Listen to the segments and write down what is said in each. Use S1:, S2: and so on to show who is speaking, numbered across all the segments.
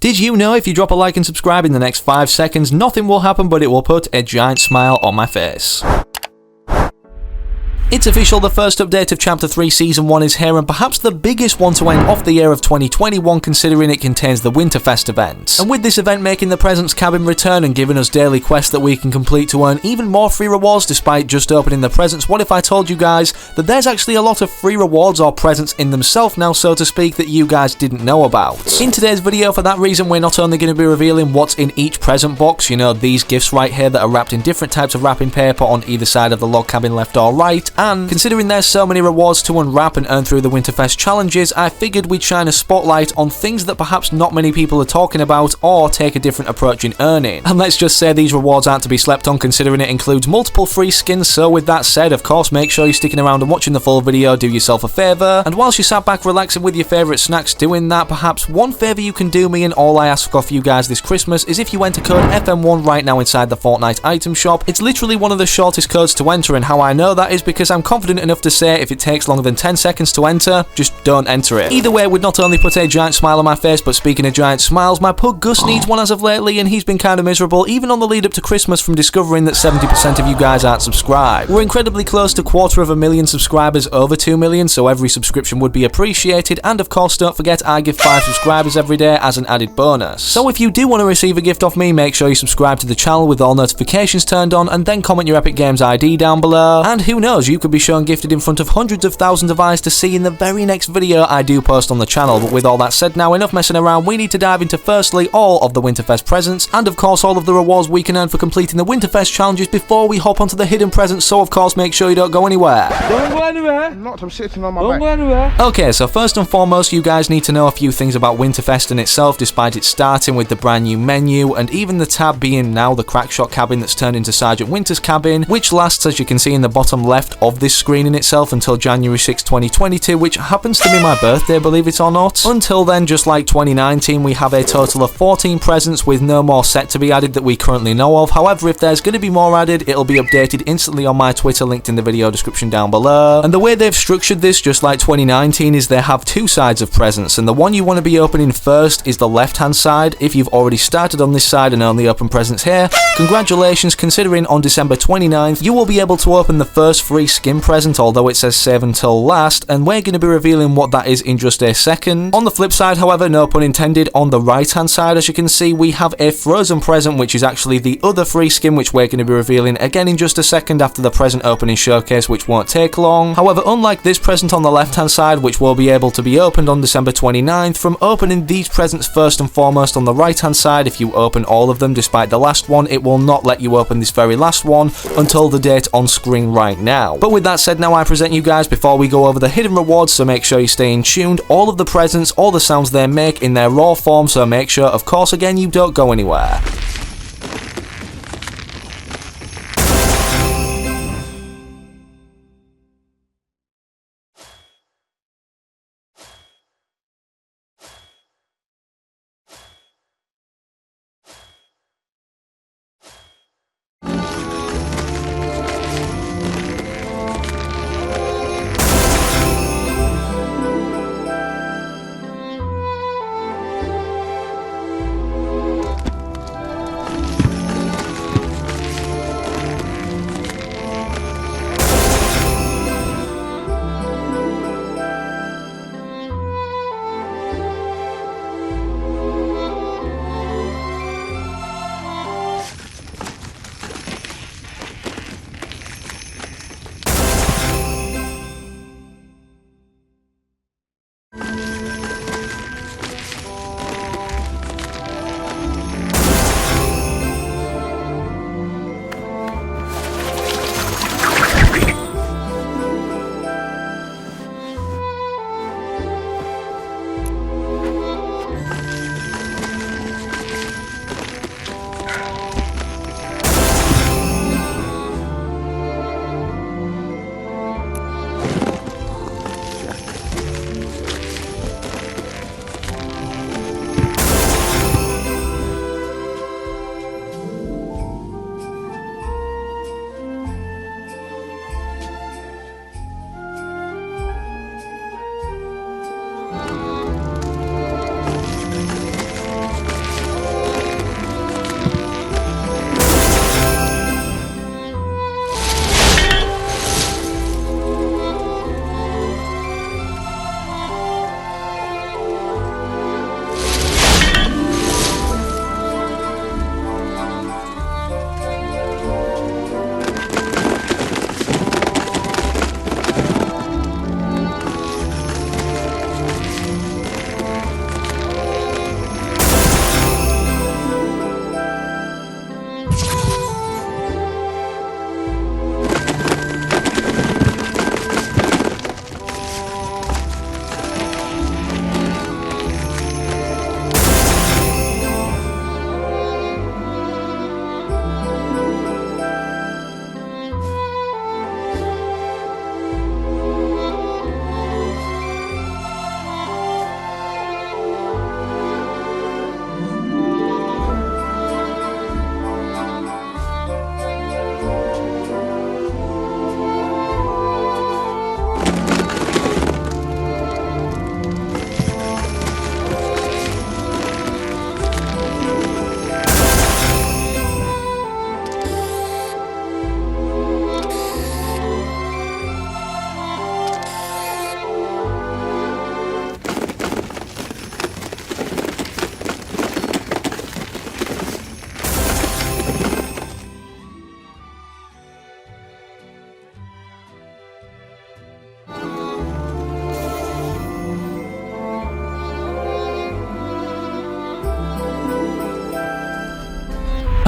S1: Did you know if you drop a like and subscribe in the next 5 seconds, nothing will happen but it will put a giant smile on my face? It's official, the first update of Chapter 3 Season 1 is here, and perhaps the biggest one to end off the year of 2021 considering it contains the Winterfest event. And with this event making the Presents cabin return and giving us daily quests that we can complete to earn even more free rewards despite just opening the presents, what if I told you guys that there's actually a lot of free rewards or presents in themselves now, so to speak, that you guys didn't know about. In today's video, for that reason, we're not only going to be revealing what's in each present box, you know, these gifts right here that are wrapped in different types of wrapping paper on either side of the log cabin left or right, and considering there's so many rewards to unwrap and earn through the Winterfest challenges, I figured we'd shine a spotlight on things that perhaps not many people are talking about or take a different approach in earning. And let's just say these rewards aren't to be slept on considering it includes multiple free skins, so with that said, of course, make sure you're sticking around and watching the full video, do yourself a favour, and whilst you sat back relaxing with your favourite snacks doing that, perhaps one favour you can do me and all I ask of you guys this Christmas is if you enter code FM1 right now inside the Fortnite item shop. It's literally one of the shortest codes to enter, and how I know that is because I'm confident enough to say if it takes longer than 10 seconds to enter, just don't enter it. Either way, it would not only put a giant smile on my face, but speaking of giant smiles, my pug Gus needs one as of lately, and he's been kind of miserable even on the lead up to Christmas from discovering that 70% of you guys aren't subscribed. We're incredibly close to 250,000 subscribers, over 2 million, so every subscription would be appreciated, and of course don't forget I give 5 subscribers every day as an added bonus. So if you do want to receive a gift off me, make sure you subscribe to the channel with all notifications turned on, and then comment your Epic Games ID down below, and who knows, you could be shown gifted in front of hundreds of thousands of eyes to see in the very next video I do post on the channel. But with all that said, now enough messing around, we need to dive into firstly all of the Winterfest presents, and of course all of the rewards we can earn for completing the Winterfest challenges before we hop onto the hidden presents, so of course make sure you don't go anywhere.
S2: Don't go anywhere.
S3: I'm sitting on my
S2: Don't
S3: back.
S2: go anywhere.
S1: Okay, so first and foremost, you guys need to know a few things about Winterfest in itself, despite it starting with the brand new menu, and even the tab being now the Crackshot cabin that's turned into Sergeant Winter's cabin, which lasts, as you can see in the bottom left of this screen in itself, until January 6, 2022, which happens to be my birthday, believe it or not. Until then, just like 2019, we have a total of 14 presents with no more set to be added that we currently know of. However, if there's going to be more added, it'll be updated instantly on my Twitter, linked in the video description down below. And the way they've structured this, just like 2019, is they have 2 sides of presents, and the one you want to be opening first is the left hand side. If you've already started on this side and only open presents here, congratulations, considering on December 29th you will be able to open the first free skin present, although it says save until last, and we're going to be revealing what that is in just a second. On the flip side, however, no pun intended, on the right hand side, as you can see, we have a frozen present, which is actually the other free skin, which we're going to be revealing again in just a second after the present opening showcase, which won't take long. However, unlike this present on the left hand side, which will be able to be opened on December 29th, from opening these presents first and foremost on the right hand side, if you open all of them despite the last one, it will not let you open this very last one until the date on screen right now. But with that said, now I present you guys, before we go over the hidden rewards, so make sure you stay in tuned, all of the presents, all the sounds they make in their raw form, so make sure, of course, again, you don't go anywhere.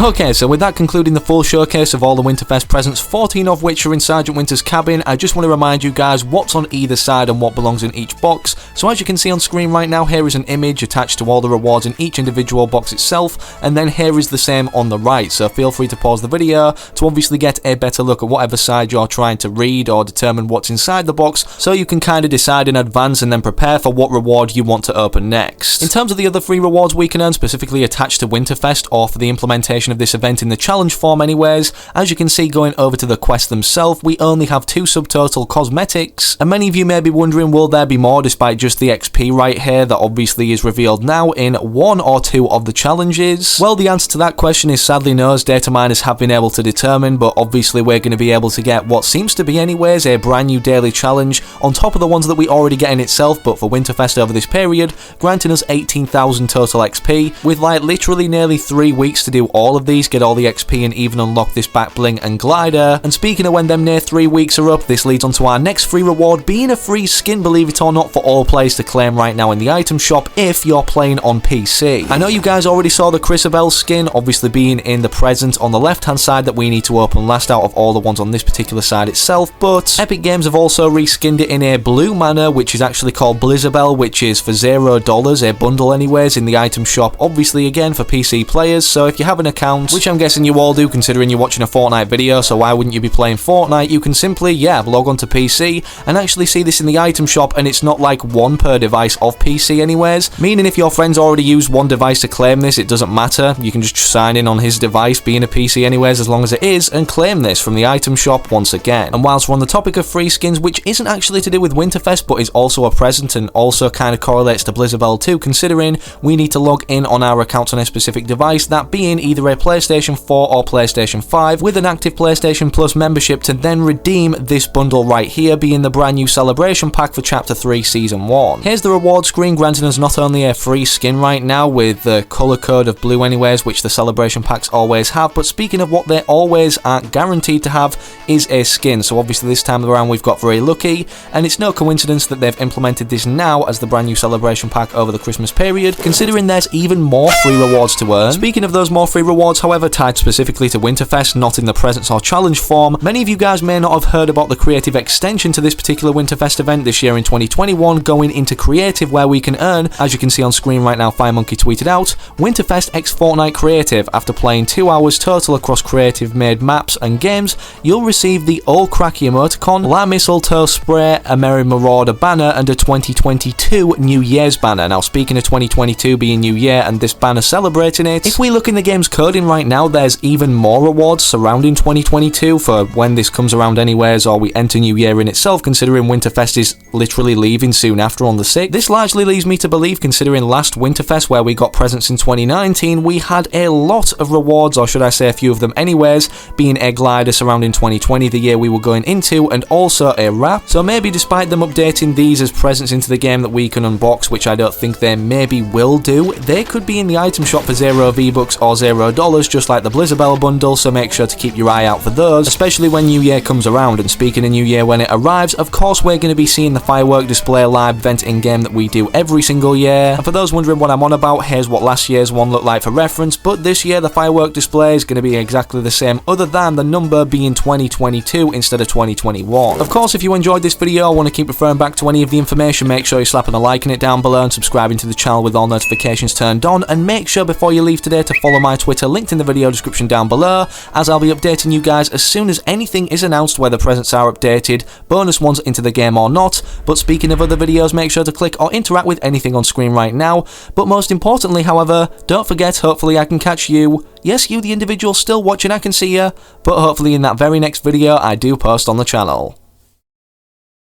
S1: Okay, so with that concluding the full showcase of all the Winterfest presents, 14 of which are in Sergeant Winter's cabin, I just want to remind you guys what's on either side and what belongs in each box. So as you can see on screen right now, here is an image attached to all the rewards in each individual box itself, and then here is the same on the right, so feel free to pause the video to obviously get a better look at whatever side you're trying to read or determine what's inside the box, so you can kind of decide in advance and then prepare for what reward you want to open next. In terms of the other free rewards we can earn specifically attached to Winterfest or for the implementation of this event in the challenge form anyways, as you can see going over to the quest themselves, we only have 2 subtotal cosmetics, and many of you may be wondering, will there be more despite just the XP right here that obviously is revealed now in 1 or 2 of the challenges? Well, the answer to that question is sadly no, as data miners have been able to determine, but obviously we're going to be able to get what seems to be anyways a brand new daily challenge on top of the ones that we already get in itself, but for Winterfest over this period, granting us 18,000 total XP, with like literally nearly 3 weeks to do all of these, get all the XP and even unlock this back bling and glider. And speaking of when them near 3 weeks are up, this leads on to our next free reward being a free skin, believe it or not, for all players to claim right now in the item shop if you're playing on PC. I know you guys already saw the Chrisabel skin obviously being in the present on the left hand side that we need to open last out of all the ones on this particular side itself, but Epic Games have also reskinned it in a blue manner, which is actually called Blizzabel, which is for $0, a bundle anyways, in the item shop, obviously again for PC players. So if you have an account, which I'm guessing you all do considering you're watching a Fortnite video, so why wouldn't you be playing Fortnite, you can simply, log onto PC and actually see this in the item shop, and it's not like 1 per device of PC anyways, meaning if your friends already use 1 device to claim this, it doesn't matter, you can just sign in on his device being a PC anyways as long as it is, and claim this from the item shop once again. And whilst we're on the topic of free skins, which isn't actually to do with Winterfest but is also a present and also kind of correlates to Blizzabel too, considering we need to log in on our accounts on a specific device, that being either a PlayStation 4 or PlayStation 5 with an active PlayStation Plus membership, to then redeem this bundle right here, being the brand new celebration pack for Chapter 3 Season 1. Here's the reward screen, granting us not only a free skin right now with the colour code of blue anyways, which the celebration packs always have, but speaking of what they always aren't guaranteed to have, is a skin. So obviously this time around we've got very lucky, and it's no coincidence that they've implemented this now as the brand new celebration pack over the Christmas period, considering there's even more free rewards to earn. Speaking of those more free rewards, however, tied specifically to Winterfest, not in the presents or challenge form, many of you guys may not have heard about the creative extension to this particular Winterfest event this year in 2021, going into creative, where we can earn, as you can see on screen right now, FireMonkey tweeted out, Winterfest x Fortnite creative. After playing 2 hours total across creative made maps and games, you'll receive the All Cracky emoticon, La Mistletoe spray, a Merry Marauder banner, and a 2022 New Year's banner. Now speaking of 2022 being New Year and this banner celebrating it, if we look in the game's coding right now, there's even more rewards surrounding 2022 for when this comes around anyways, or we enter New Year in itself, considering Winterfest is literally leaving soon after on the 6th. This largely leads me to believe, considering last Winterfest where we got presents in 2019, we had a lot of rewards, or should I say a few of them anyways, being a glider surrounding 2020, the year we were going into, and also a wrap. So maybe despite them updating these as presents into the game that we can unbox, which I don't think they maybe will do, they could be in the item shop for 0 V-Bucks or $0, just like the Blizzabel bundle, so make sure to keep your eye out for those, especially when New Year comes around. And speaking of New Year, when it arrives, of course we're going to be seeing the firework display live event in-game that we do every single year. And for those wondering what I'm on about, here's what last year's one looked like for reference, but this year the firework display is going to be exactly the same, other than the number being 2022 instead of 2021. Of course, if you enjoyed this video or want to keep referring back to any of the information, make sure you're slapping a like in it down below and subscribing to the channel with all notifications turned on, and make sure before you leave today to follow my Twitter, linked in the video description down below, as I'll be updating you guys as soon as anything is announced, whether presents are updated, bonus ones into the game or not. But speaking of other videos, make sure to click or interact with anything on screen right now. But most importantly, however, don't forget, hopefully I can catch you, yes, you the individual still watching, I can see you, but hopefully in that very next video I do post on the channel.